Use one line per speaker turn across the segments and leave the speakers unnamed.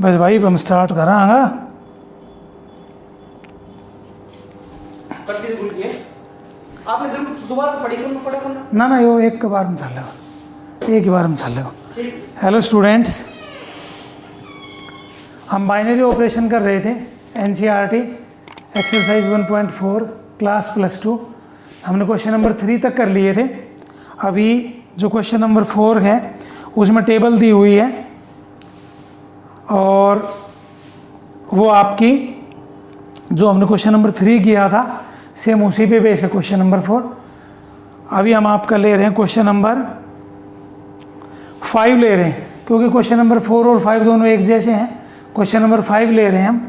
बस भाई हम स्टार्ट करांगा।
आपने जरूर दोबारा पढ़ी करना
ना यो एक के बार में चल लो, एक ही बार में चल लो। हेलो स्टूडेंट्स, हम बाइनरी ऑपरेशन कर रहे थे एनसीईआरटी एक्सरसाइज 1.4 क्लास +2। हमने क्वेश्चन नंबर 3 तक कर लिए थे। अभी जो क्वेश्चन नंबर 4 है उसमें टेबल दी हुई है और वो आपकी जो हमने क्वेश्चन नंबर 3 किया था सेम उसी पे बेस है क्वेश्चन नंबर 4। अभी हम आपका ले रहे हैं क्वेश्चन नंबर 5 ले रहे हैं, क्योंकि क्वेश्चन नंबर 4 और 5 दोनों एक जैसे हैं। क्वेश्चन नंबर 5 ले रहे हैं हम।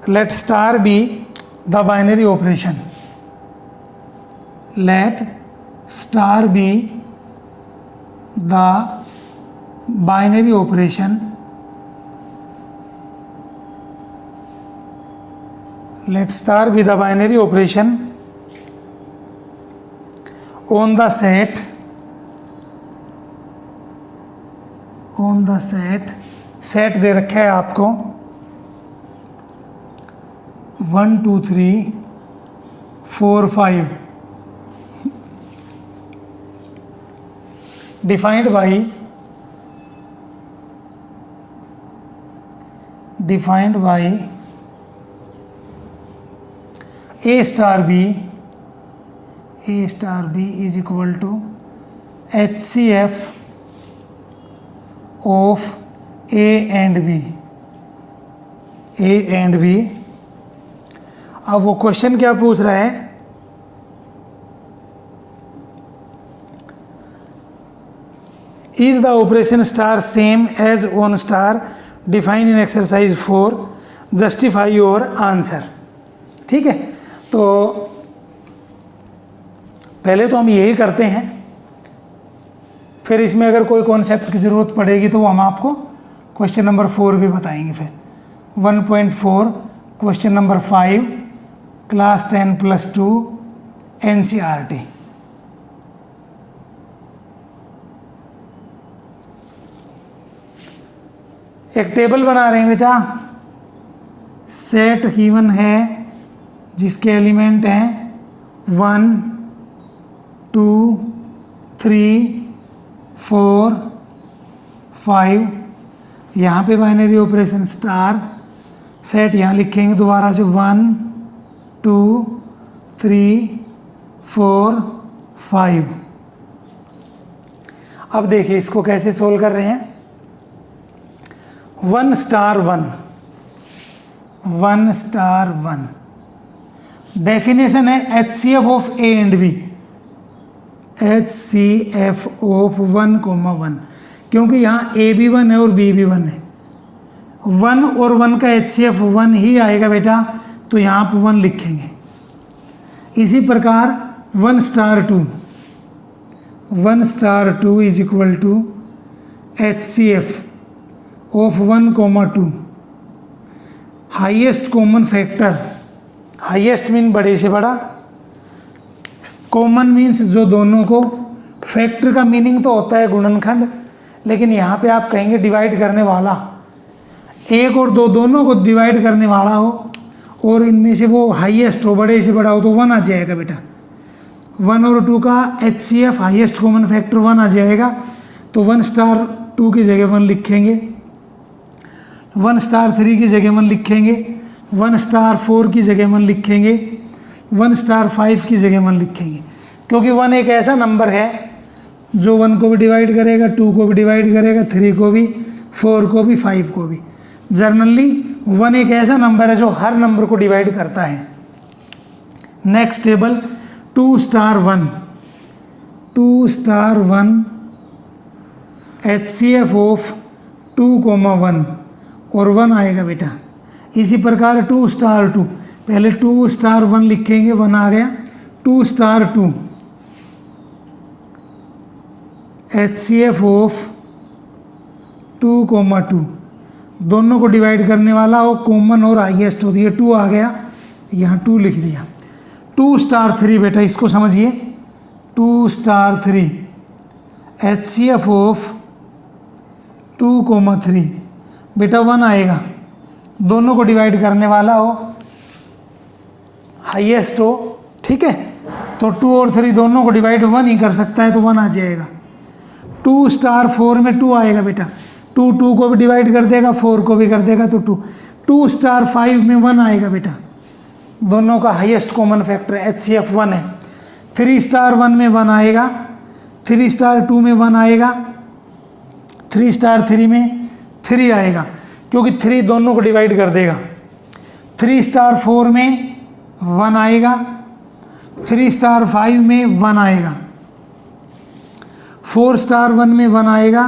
Let star be the binary operation, let star be the binary operation, let star be the binary operation on the set दे रखा है आपको 1 2 3 4 5 defined by A star B is equal to HCF of A and B। अब वो question क्या पूछ रहा है, is the operation star same as on star defined in exercise 4, justify your answer। ठीक है, तो पहले तो हम यही करते हैं, फिर इसमें अगर कोई कॉन्सेप्ट की ज़रूरत पड़ेगी तो वो हम आपको क्वेश्चन नंबर 4 भी बताएंगे। फिर 1.4 क्वेश्चन नंबर 5 क्लास 10+2 एनसीईआरटी। एक टेबल बना रहे हैं बेटा, सेट गिवन है जिसके एलिमेंट हैं 1 2 3 4 5। यहाँ पे बाइनरी ऑपरेशन स्टार सेट यहाँ लिखेंगे दोबारा से 1 2 3 4 5। अब देखिए इसको कैसे सोल्व कर रहे हैं। 1 स्टार 1 डेफिनेशन है HCF of A and B, HCF of 1,1, क्योंकि यहाँ A भी 1 है और B भी 1 है। 1 और 1 का HCF 1 ही आएगा बेटा, तो यहाँ पर 1 लिखेंगे। इसी प्रकार 1 star 2 is equal to HCF of 1,2। Highest common factor, highest mean बड़े से बड़ा, कॉमन मीन्स जो दोनों को, फैक्टर का मीनिंग तो होता है गुणनखंड, लेकिन यहाँ पे आप कहेंगे डिवाइड करने वाला। एक और दो दोनों को डिवाइड करने वाला हो और इनमें से वो हाईएस्ट हो, बड़े से बड़ा हो, तो 1 आ जाएगा बेटा। 1 और 2 का HCF हाईएस्ट कॉमन फैक्टर 1 आ जाएगा, तो 1 स्टार 2 की जगह 1 लिखेंगे, 1 स्टार 3 की जगह 1 लिखेंगे, 1 स्टार 4 की जगह 1 लिखेंगे, 1 स्टार 5 की जगह 1 लिखेंगे, क्योंकि 1 एक ऐसा नंबर है जो 1 को भी डिवाइड करेगा, 2 को भी डिवाइड करेगा, 3 को भी, 4 को भी, 5 को भी। जनरली 1 एक ऐसा नंबर है जो हर नंबर को डिवाइड करता है। Next table 2 star 1 HCF of 2,1 और 1 आएगा बेटा। इसी प्रकार 2 स्टार 2, पहले 2 स्टार 1 लिखेंगे, 1 आ गया। 2 स्टार 2 HCF ऑफ 2,2, दोनों को डिवाइड करने वाला हो, कॉमन और हाईएस्ट होती है, 2 आ गया, यहाँ 2 लिख दिया। 2 स्टार 3 बेटा इसको समझिए, 2 स्टार 3 HCF ऑफ 2,3 बेटा 1 आएगा, दोनों को डिवाइड करने वाला हो, हाईएस्ट हो, ठीक है। तो 2 और 3 दोनों को डिवाइड 1 ही कर सकता है, तो 1 आ जाएगा। 2 स्टार 4 में 2 आएगा बेटा, 2 को भी डिवाइड कर देगा, 4 को भी कर देगा, तो 2 स्टार 5 में 1 आएगा बेटा, दोनों का हाईएस्ट कॉमन फैक्टर HCF 1 है। 3 स्टार 1 में 1 आएगा, 3 स्टार 2 में 1 आएगा, 3 स्टार 3 में 3 आएगा, क्योंकि 3 दोनों को डिवाइड कर देगा। 3 स्टार 4 में 1 आएगा, 3 स्टार 5 में 1 आएगा, 4 स्टार 1 में 1 आएगा,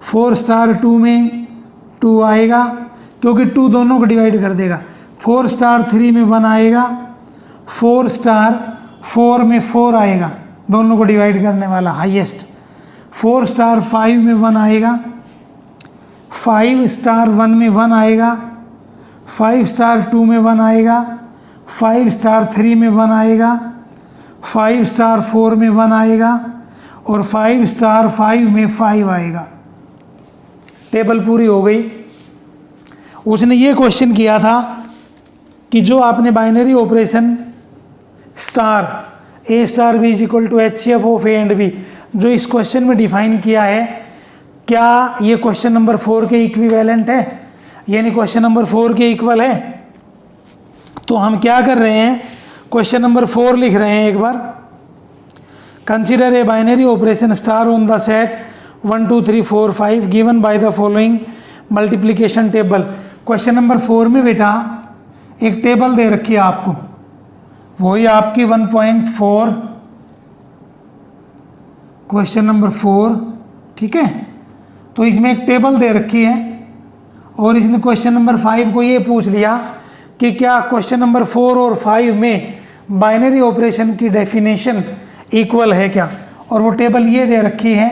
4 स्टार 2 में 2 आएगा, क्योंकि 2 दोनों को डिवाइड कर देगा। 4 स्टार 3 में 1 आएगा, 4 स्टार 4 में 4 आएगा, दोनों को डिवाइड करने वाला हाईएस्ट। 4 स्टार 5 में 1 आएगा, 5 स्टार 1 में 1 आएगा, 5 स्टार 2 में 1 आएगा, 5 स्टार 3 में 1 आएगा, 5 स्टार 4 में 1 आएगा, और 5 स्टार 5 में 5 आएगा। टेबल पूरी हो गई। उसने ये क्वेश्चन किया था कि जो आपने binary operation star A star B is equal to HCF of A and B जो इस क्वेश्चन में डिफाइन किया है, क्या ये क्वेश्चन नंबर 4 के इक्विवेलेंट है, यानी क्वेश्चन नंबर 4 के इक्वल है? तो हम क्या कर रहे हैं, क्वेश्चन नंबर 4 लिख रहे हैं एक बार। Consider a binary operation star on the set 1 2 3 4 5 given by the following multiplication table. Question number 4 में बेटा एक टेबल दे रखी है आपको, वही आपकी 1.4 क्वेश्चन नंबर 4, ठीक है। तो इसमें एक टेबल दे रखी है, और इसने क्वेश्चन नंबर 5 को ये पूछ लिया कि क्या क्वेश्चन नंबर 4 और 5 में बाइनरी ऑपरेशन की डेफिनेशन इक्वल है क्या, और वो टेबल ये दे रखी है।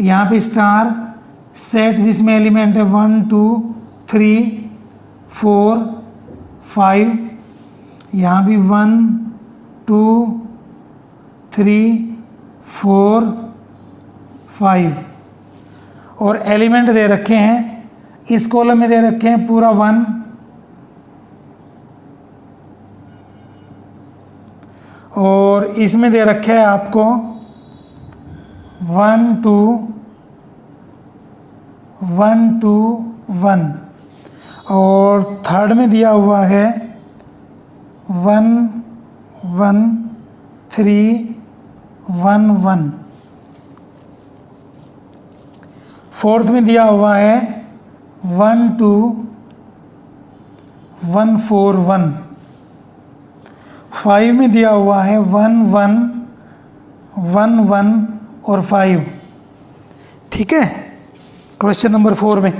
यहाँ पे स्टार सेट जिसमें एलिमेंट है 1 2 3 4 5, यहाँ भी 1 2 3 4 5, और एलिमेंट दे रखे हैं इस कॉलम में दे रखे हैं पूरा 1, और इसमें दे रखे है आपको 1 2 1 2 1, और थर्ड में दिया हुआ है 1 1 3 1 1, फोर्थ में दिया हुआ है 1 2 1 4 1, 5 में दिया हुआ है 1 1 1 1 और 5, ठीक है। क्वेश्चन नंबर 4 में,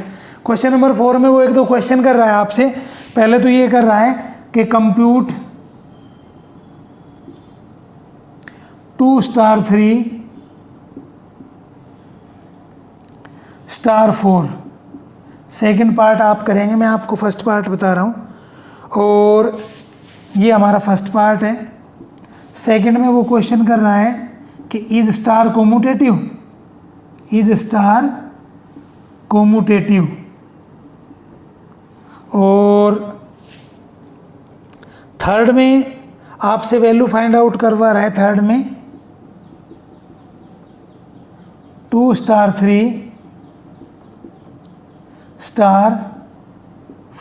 क्वेश्चन नंबर 4 में वो एक दो क्वेश्चन कर रहा है आपसे। पहले तो ये कर रहा है कि compute 2 star 3 star 4, second part आप करेंगे, मैं आपको फर्स्ट पार्ट बता रहा हूँ, और ये हमारा फर्स्ट पार्ट है। सेकेंड में वो क्वेश्चन कर रहा है कि इज स्टार कोमूटेटिव, इज स्टार कोमूटेटिव, और थर्ड में आपसे वैल्यू फाइंड आउट करवा रहा है। थर्ड में 2 स्टार 3 स्टार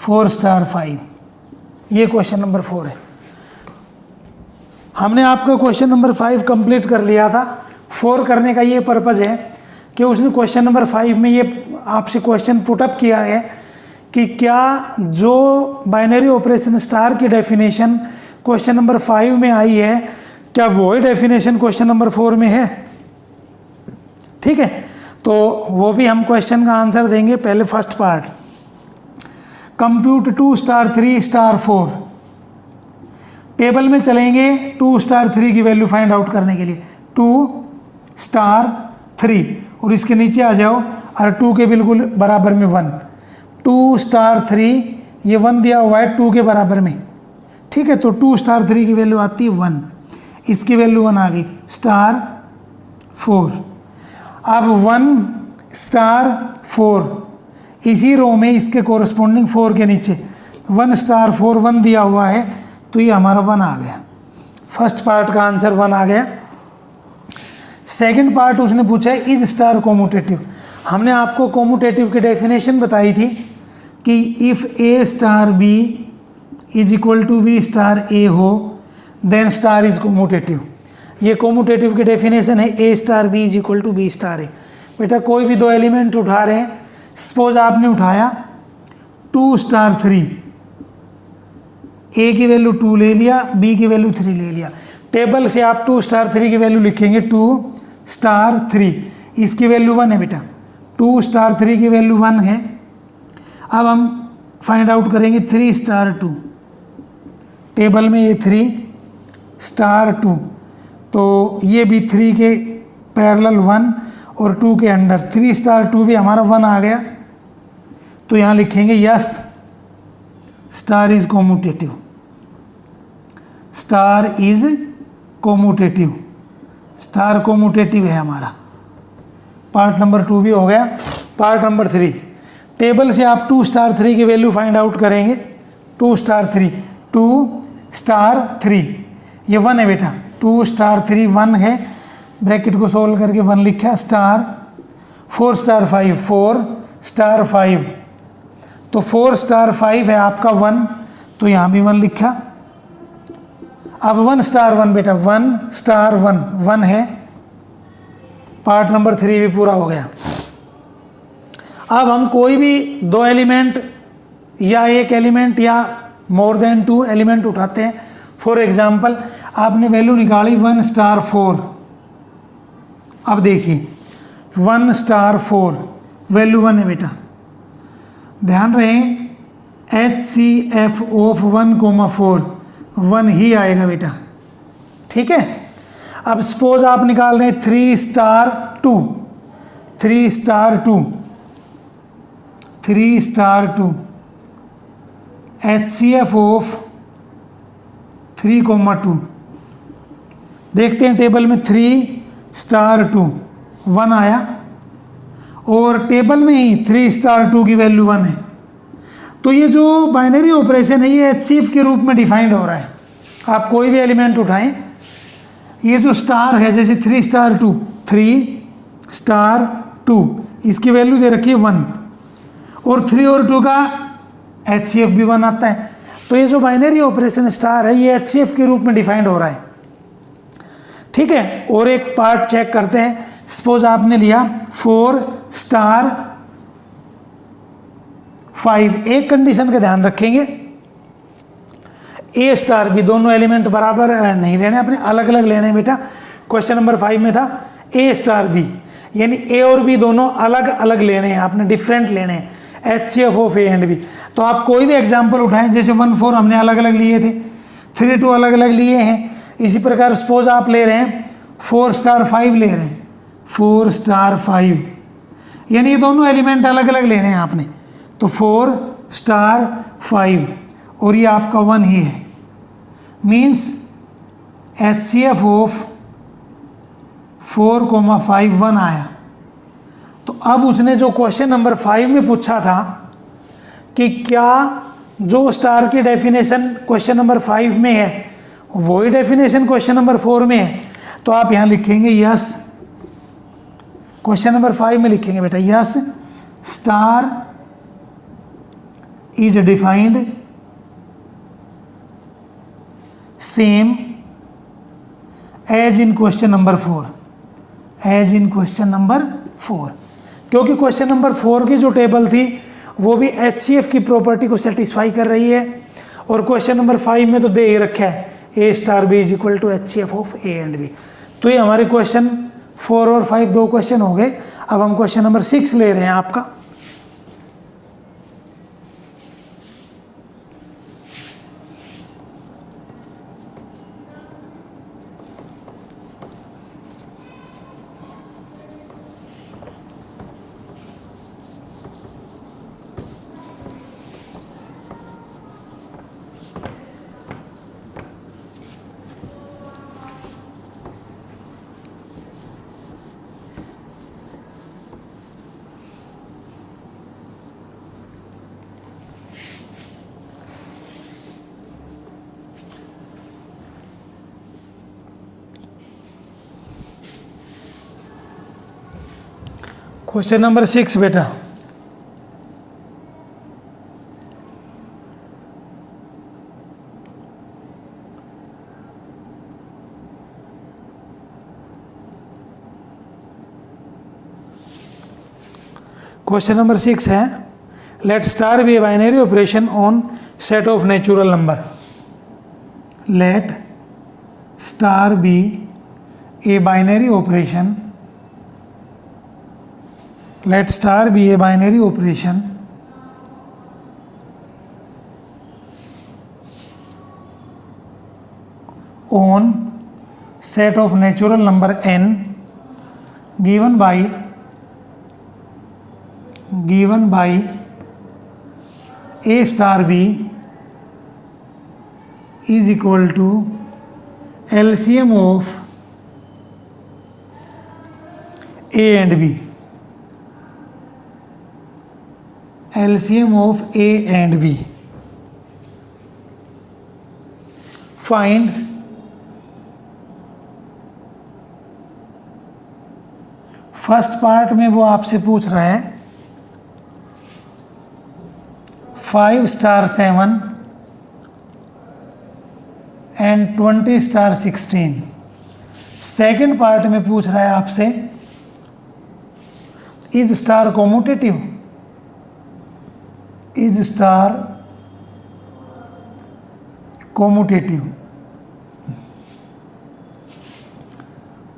4 स्टार 5, ये क्वेश्चन नंबर 4 है। हमने आपका क्वेश्चन नंबर 5 कंप्लीट कर लिया था। 4 करने का ये पर्पज़ है कि उसने क्वेश्चन नंबर 5 में ये आपसे क्वेश्चन पुटअप किया है कि क्या जो बाइनरी ऑपरेशन स्टार की डेफिनेशन क्वेश्चन नंबर 5 में आई है, क्या वही डेफिनेशन क्वेश्चन नंबर 4 में है, ठीक है। तो वो भी हम क्वेश्चन का आंसर देंगे। पहले first part, compute 2 star 3 star 4, table में चलेंगे 2 स्टार 3 की वैल्यू फाइंड आउट करने के लिए। 2 स्टार 3, और इसके नीचे आ जाओ, और 2 के बिल्कुल बराबर में 1, 2 स्टार 3, ये 1 दिया हुआ है 2 के बराबर में, ठीक है। तो 2 स्टार 3 की वैल्यू आती है 1, इसकी वैल्यू 1 आ गई। स्टार 4, अब 1 स्टार 4, इसी रो में इसके कोरस्पॉन्डिंग 4 के नीचे 1 स्टार 4 1 दिया हुआ है, तो ये हमारा 1 आ गया। फर्स्ट पार्ट का आंसर 1 आ गया। सेकंड पार्ट उसने पूछा है इज स्टार कोमोटेटिव। हमने आपको कोमोटेटिव की डेफिनेशन बताई थी कि if a star b is equal to b star a हो देन स्टार इज कोमोटेटिव। ये कोमोटेटिव की डेफिनेशन है a star b is equal to b star a. बेटा कोई भी दो एलिमेंट उठा रहे हैं, सपोज आपने उठाया 2 स्टार 3, ए की वैल्यू 2 ले लिया, बी की वैल्यू 3 ले लिया। टेबल से आप 2 स्टार 3 की वैल्यू लिखेंगे 2 स्टार 3, इसकी वैल्यू 1 है बेटा, 2 स्टार 3 की वैल्यू 1 है। अब हम फाइंड आउट करेंगे 3 स्टार 2, टेबल में ये 3 स्टार 2, तो ये भी 3 के पैरेलल 1 और 2 के अंडर 3 स्टार 2 भी हमारा 1 आ गया। तो यहाँ लिखेंगे yes star is commutative, star is commutative, star commutative है हमारा। पार्ट नंबर 2 भी हो गया। पार्ट नंबर 3, टेबल से आप 2 स्टार 3 की वैल्यू फाइंड आउट करेंगे। 2 स्टार 3, 2 स्टार 3, ये 1 है बेटा, 2 स्टार 3 1 है, ब्रैकेट को सोल्व करके 1 लिखा। स्टार 4 स्टार 5, 4 स्टार 5, तो 4 स्टार 5 है आपका 1, तो यहाँ भी 1 लिखा। अब 1 स्टार 1 बेटा, 1 स्टार 1 1 है। पार्ट नंबर 3 भी पूरा हो गया। अब हम कोई भी दो एलिमेंट या एक एलिमेंट या मोर देन 2 एलिमेंट उठाते हैं। फॉर एग्जांपल आपने वैल्यू निकाली 1 स्टार 4। अब देखिए 1 स्टार 4 वैल्यू 1 है बेटा, ध्यान रहे HCF ऑफ 1,4 1 ही आएगा बेटा, ठीक है। अब सपोज आप निकाल रहे हैं 3 star 2, 3 star 2, 3 star 2 HCF of 3,2। देखते हैं टेबल में 3 स्टार 2 1 आया, और टेबल में ही 3 स्टार 2 की वैल्यू 1 है। तो ये जो बाइनरी ऑपरेशन है ये HCF के रूप में डिफाइंड हो रहा है। आप कोई भी एलिमेंट उठाएं, ये जो स्टार है जैसे 3 स्टार 2, 3 स्टार 2, इसकी वैल्यू दे रखी है 1, और 3 और 2 का HCF भी 1 आता है। तो ये जो बाइनरी ऑपरेशन स्टार है ये HCF के रूप में डिफाइंड हो रहा है, ठीक है। और एक पार्ट चेक करते हैं। सपोज आपने लिया 4 स्टार 5, एक कंडीशन का ध्यान रखेंगे, ए स्टार भी दोनों एलिमेंट बराबर नहीं लेने, अपने अलग अलग लेने बेटा। क्वेश्चन नंबर 5 में था ए स्टार बी, यानी ए और बी दोनों अलग अलग लेने हैं, आपने डिफरेंट लेने हैं, HCF of A and B. तो आप कोई भी एग्जांपल उठाएं, जैसे 1 4 हमने अलग अलग लिए थे, 3 2 अलग अलग लिए हैं। इसी प्रकार सपोज आप ले रहे हैं 4 स्टार 5 ले रहे हैं, 4 स्टार 5, यानी ये दोनों एलिमेंट अलग अलग लेने हैं आपने। तो 4 स्टार 5 और ये आपका 1 ही है, मीन्स HCF ऑफ 4,5 1 आया। तो अब उसने जो क्वेश्चन नंबर 5 में पूछा था कि क्या जो स्टार की डेफिनेशन क्वेश्चन नंबर 5 में है वही डेफिनेशन क्वेश्चन नंबर 4 में है, तो आप यहाँ लिखेंगे यस, क्वेश्चन नंबर 5 में लिखेंगे बेटा yes star is defined same as in question number 4, as in question number 4, क्योंकि क्वेश्चन नंबर 4 की जो टेबल थी वो भी HCF की प्रॉपर्टी को सेटिस्फाई कर रही है, और क्वेश्चन नंबर 5 में तो दे ही रखा है a star b is equal to HCF of A and B. तो ये हमारे क्वेश्चन 4 और 5 दो क्वेश्चन हो गए। अब हम क्वेश्चन नंबर 6 ले रहे हैं आपका। क्वेश्चन नंबर 6 बेटा, क्वेश्चन नंबर 6 है, let star be a binary operation on set of natural number. Let star be a binary operation, let star be a binary operation on set of natural number n given by a star b is equal to LCM of a and b, LCM of A and B. Find first part में वो आपसे पूछ रहा है 5 star 7 and 20 star 16। Second part में पूछ रहा है आपसे is star commutative, is star commutative.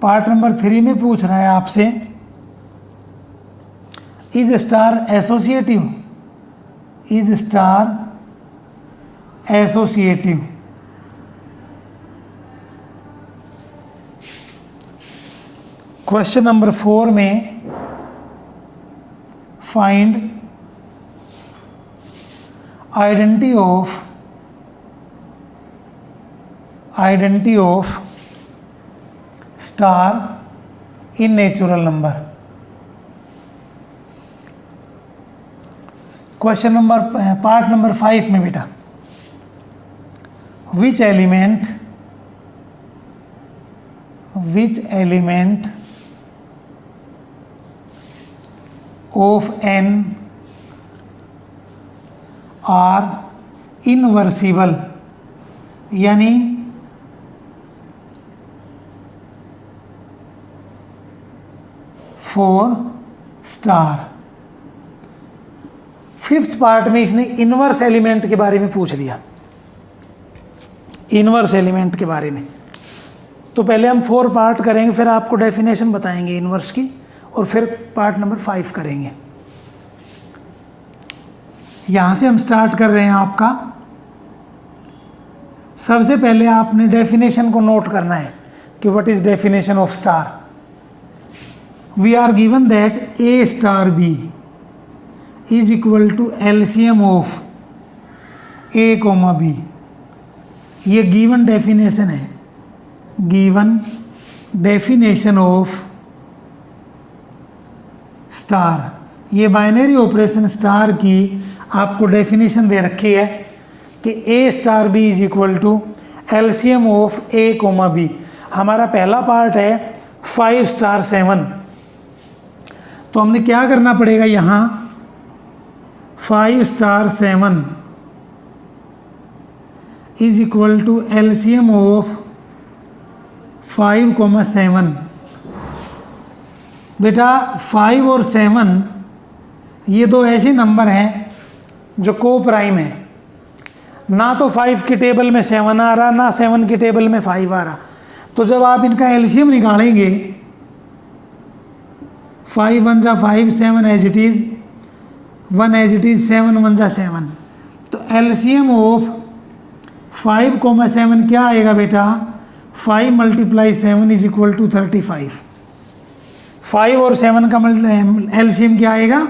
Part number 3 में पूछ रहा है आपसे is star associative, is star associative. Question number 4 में find identity of star in natural number। Question number part number 5 में बेटा which element of n are इनवर्सिबल, यानी for star. Fifth part में इसने इनवर्स एलिमेंट के बारे में पूछ लिया, इनवर्स एलिमेंट के बारे में। तो पहले हम 4 पार्ट करेंगे, फिर आपको डेफिनेशन बताएंगे इनवर्स की, और फिर पार्ट नंबर 5 करेंगे। यहाँ से हम स्टार्ट कर रहे हैं आपका। सबसे पहले आपने डेफिनेशन को नोट करना है कि what is definition of star. We are given that a star b is equal to LCM of a comma b. ये गिवन डेफिनेशन है, गिवन डेफिनेशन ऑफ स्टार। ये बाइनरी ऑपरेशन स्टार की आपको definition दे रखी है कि a star b is equal to LCM of a comma b. हमारा पहला पार्ट है 5 स्टार 7। तो हमने क्या करना पड़ेगा यहाँ, 5 star 7 is equal to LCM of 5,7। बेटा 5 और 7 ये दो ऐसे नंबर हैं जो को प्राइम है। ना तो 5 की टेबल में 7 आ रहा, ना 7 की टेबल में 5 आ रहा। तो जब आप इनका एलसीएम निकालेंगे, 5 1 जा 5, 7 as it is, 1 as it is, 7 1 जा 7। तो एलसीएम ऑफ 5,7 क्या आएगा बेटा, 5 × 7 इज इक्वल टू 35। 5 और 7 का एलसीएम क्या आएगा,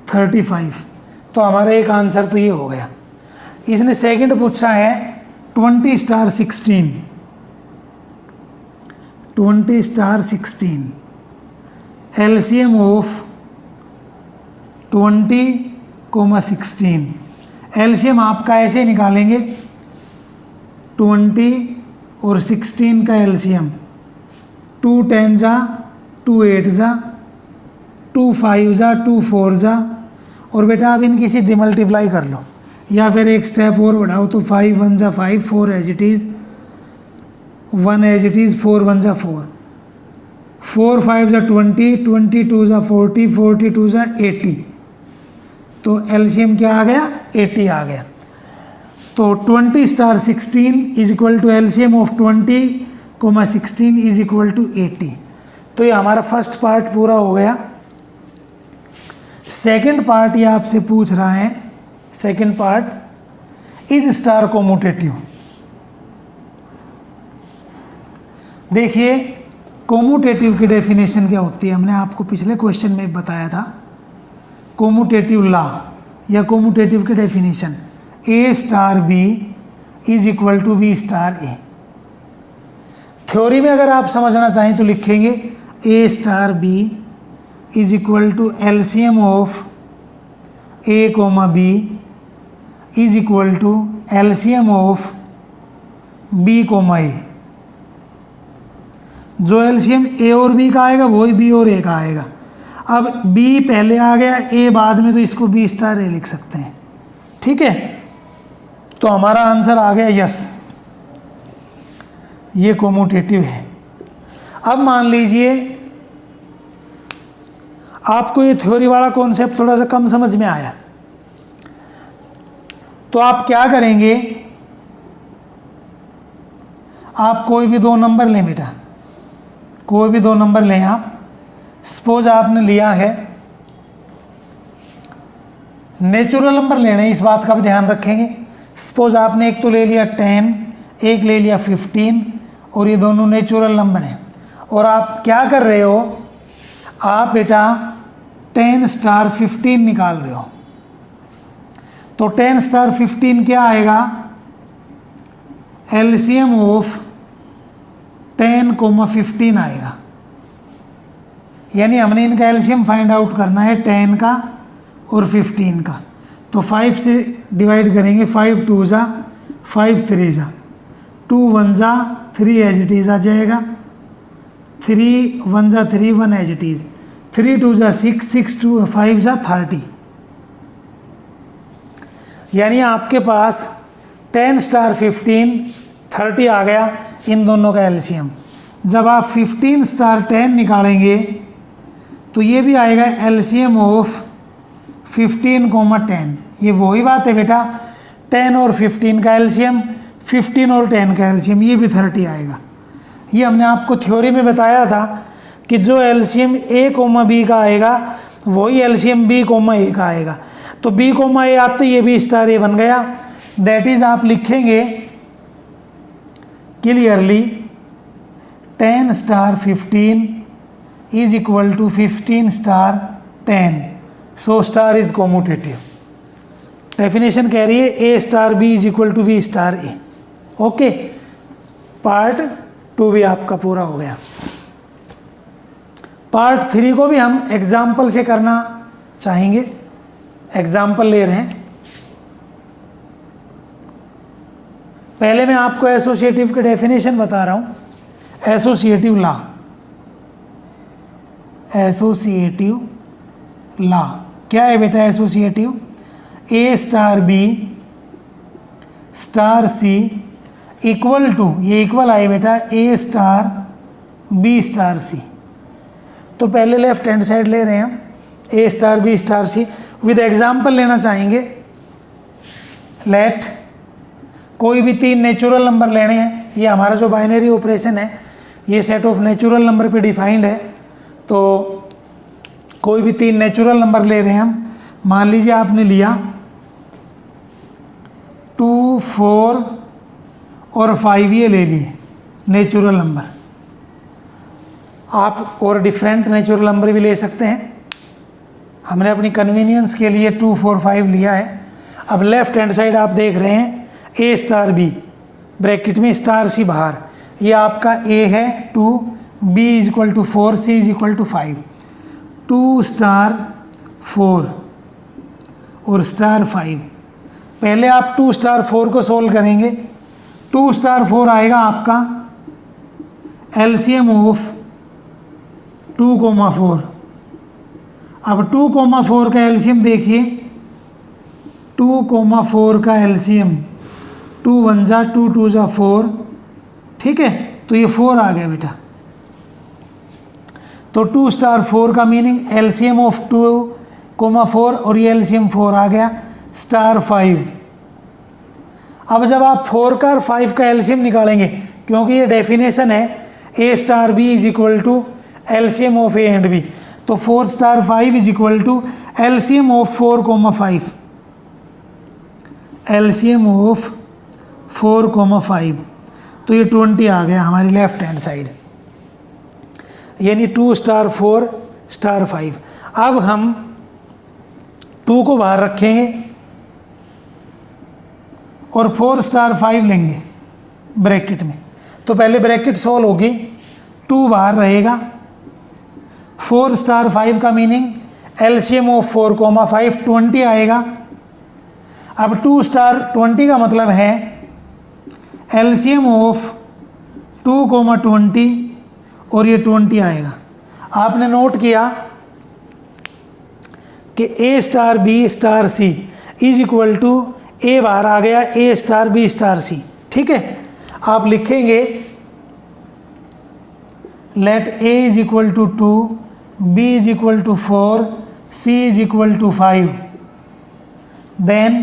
35। तो हमारा एक आंसर तो ये हो गया। इसने सेकंड पूछा है 20 star 16, 20 star 16 LCM of 20,16। LCM आपका ऐसे निकालेंगे, 20 और 16 का एलसीएम, 2 10 जा, 2 8 जा, 2 5 जा 2 4 जा, और बेटा आप इनकी सीधी मल्टीप्लाई कर लो, या फिर एक स्टेप और बढ़ाओ तो 5 1 जा 5, 4 as it is, 1 as it is, 4 1 जा 4, 4 5 जा 20, 22 जा 40, 42 जा 80, तो एलसीएम क्या आ गया? 80 आ गया। तो 20 star 16 is equal to LCM of 20 16 is equal to 80। तो ये हमारा फर्स्ट पार्ट पूरा हो गया। सेकंड पार्ट ये आपसे पूछ रहा है, सेकंड पार्ट इज स्टार कोमोटेटिव। देखिए कोमोटेटिव की डेफिनेशन क्या होती है, हमने आपको पिछले क्वेश्चन में बताया था। कोमोटेटिव लॉ या कोमोटेटिव की definition, a star b is equal to b star a. Theory में अगर आप समझना चाहें तो लिखेंगे a star b is equal to LCM of a comma b is equal to LCM of b comma a. जो LCM ए और B का आएगा वही बी और ए का आएगा। अब बी पहले आ गया, ए बाद में, तो इसको बी स्टार ए लिख सकते हैं। ठीक है, तो हमारा आंसर आ गया यस, ये कोमोटेटिव है। अब मान लीजिए आपको ये थ्योरी वाला कॉन्सेप्ट थोड़ा सा कम समझ में आया, तो आप क्या करेंगे, आप कोई भी दो नंबर लें बेटा, कोई भी दो नंबर लें आप। सपोज आपने लिया है, नेचुरल नंबर लेने, इस बात का भी ध्यान रखेंगे। सपोज आपने एक तो ले लिया 10, एक ले लिया 15, और ये दोनों नेचुरल नंबर हैं। और आप क्या कर रहे हो, आप बेटा 10 स्टार 15 निकाल रहे हो। तो 10 स्टार 15 क्या आएगा, एलसीएम ऑफ 10 15 आएगा। यानी हमने इनका एलसीएम फाइंड आउट करना है 10 का और 15 का। तो 5 से डिवाइड करेंगे, 5 2 जा 5 3 जा 2 1 जा 3 एज इट इज़ आ जाएगा, 3 1 जा 3 1 एज इट इज़, 3 2 जा 6 6 2 5 जा 30। यानी आपके पास 10 स्टार 15 30 आ गया इन दोनों का एलसीएम। जब आप 15 स्टार 10 निकालेंगे तो ये भी आएगा एलसीएम ऑफ 15 10। ये वही बात है बेटा, 10 और 15 का एलसीएम, 15 और 10 का एलसीएम, ये भी 30 आएगा। ये हमने आपको थ्योरी में बताया था कि जो एलसीएम ए कोमा बी का आएगा वही एलसीएम बी कोमा ए का आएगा। तो बी कोमा ए आते ये भी स्टार ए बन गया। दैट इज आप लिखेंगे clearly 10 star 15 is equal to 15 star 10। So star is commutative. Definition कह रही है a star b is equal to b star a. Okay, part 2 भी आपका पूरा हो गया। पार्ट 3 को भी हम एग्जाम्पल से करना चाहेंगे। एग्जाम्पल ले रहे हैं। पहले मैं आपको एसोसिएटिव की डेफिनेशन बता रहा हूं। एसोसिएटिव लॉ, एसोसिएटिव लॉ क्या है बेटा? Associative, a star b star c equal to, ये इक्वल आए बेटा a star b star c. तो पहले लेफ्ट हैंड साइड ले रहे हैं हम, a star b star c with example लेना चाहेंगे। लेट कोई भी 3 नेचुरल नंबर लेने हैं। ये हमारा जो बाइनरी ऑपरेशन है ये सेट ऑफ नेचुरल नंबर पे डिफाइंड है। तो कोई भी 3 नेचुरल नंबर ले रहे हैं हम। मान लीजिए आपने लिया 2 4 और 5, ये ले लिए नेचुरल नंबर। आप और डिफरेंट नेचुरल नंबर भी ले सकते हैं। हमने अपनी कन्वीनियंस के लिए 2 4 5 लिया है। अब लेफ्ट हैंड साइड आप देख रहे हैं ए स्टार बी, ब्रैकेट में स्टार सी बाहर, ये आपका ए है 2, B is equal to 4, C is equal to 5। 2 star 4 और स्टार 5। पहले आप 2 स्टार 4 को सोल्व करेंगे। 2 स्टार 4 आएगा आपका एलसीएम ऑफ 2 4, अब 2,4 का एलसीएम देखिए, 2,4 का एलसीएम 2 1 जा 2 2 जा 4, ठीक है, तो ये 4 आ गया बेटा। तो 2 स्टार 4 का मीनिंग एलसीएम ऑफ 2,4 और ये एलसीएम 4 आ गया स्टार 5। अब जब आप 4 का और 5 का एलसीएम निकालेंगे, क्योंकि ये डेफिनेशन है a star b is equal to LCM of A and B, तो 4 star 5 is equal to LCM of 4,5, LCM of 4,5, तो ये 20 आ गया हमारी लेफ्ट हैंड साइड, यानी 2 स्टार 4 स्टार 5। अब हम 2 को बाहर रखेंगे और 4 स्टार 5 लेंगे ब्रैकेट में, तो पहले ब्रैकेट सोल्व होगी, 2 बाहर रहेगा, 4 स्टार 5 का मीनिंग एलसीएम ऑफ 4,5 20 आएगा। अब 2 स्टार 20 का मतलब है एलसीएम ऑफ 2,20 और ये 20 आएगा। आपने नोट किया कि a star b star c is equal to, a बाहर आ गया, a star b star c, ठीक है। आप लिखेंगे let a is equal to 2, B is equal to 4, C is equal to 5, then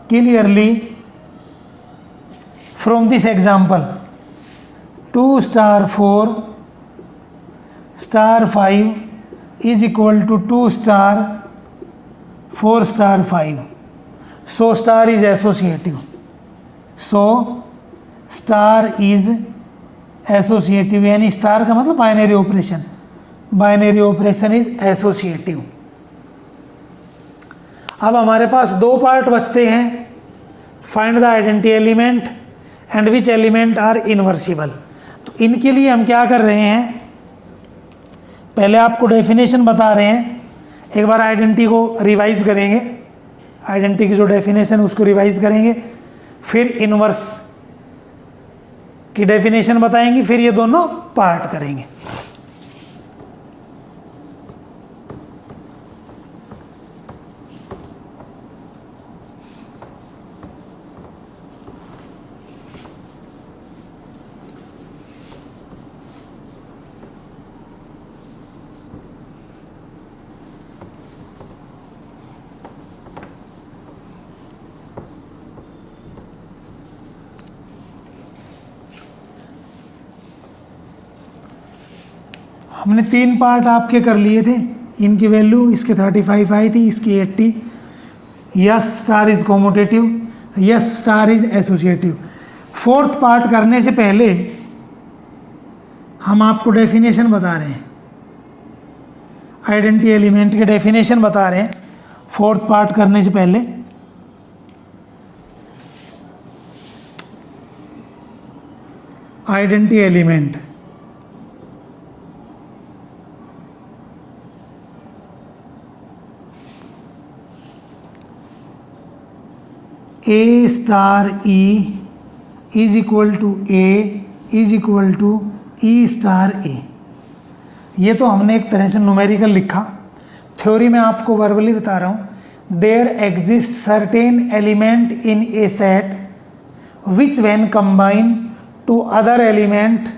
clearly from this example 2 star 4 star 5 is equal to 2 star 4 star 5, so star is associative, so star is associative, यानी star का मतलब binary operation, binary operation is associative. अब हमारे पास 2 part बचते हैं, find the identity element and which element are invertible. तो इनके लिए हम क्या कर रहे हैं, पहले आपको डेफिनेशन बता रहे हैं, एक बार आइडेंटिटी को रिवाइज करेंगे, आइडेंटिटी की जो डेफिनेशन उसको रिवाइज करेंगे, फिर इनवर्स की डेफिनेशन बताएंगे, फिर ये दोनों पार्ट करेंगे। हमने 3 पार्ट आपके कर लिए थे, इनकी वैल्यू इसके 35 आई थी, इसकी 80। Yes star is commutative, yes star is associative. 4th part करने से पहले हम आपको डेफिनेशन बता रहे हैं, आइडेंटिटी एलिमेंट के डेफिनेशन बता रहे हैं 4th पार्ट करने से पहले। Identity element a star e is equal to a is equal to e star a. ये तो हमने एक तरह से न्यूमेरिकल लिखा, थ्योरी में आपको वर्बली बता रहा हूँ। There exist certain element in a set which when combine to other element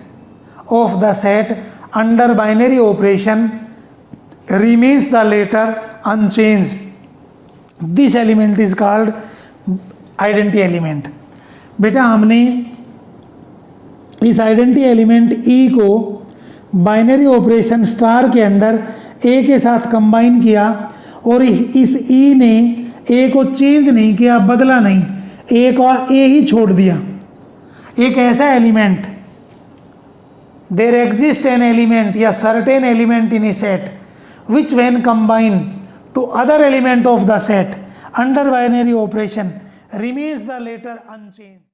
of the set under binary operation remains the later unchanged. This element is called identity element. बेटा हमने इस identity element E को binary operation star के under A के साथ combine किया और इस ई ने ए को चेंज नहीं किया, बदला नहीं, ए का ए ही छोड़ दिया। एक ऐसा element, there exist an element या certain element in a set which when combined to other element of the set under binary operation remains the later unchanged.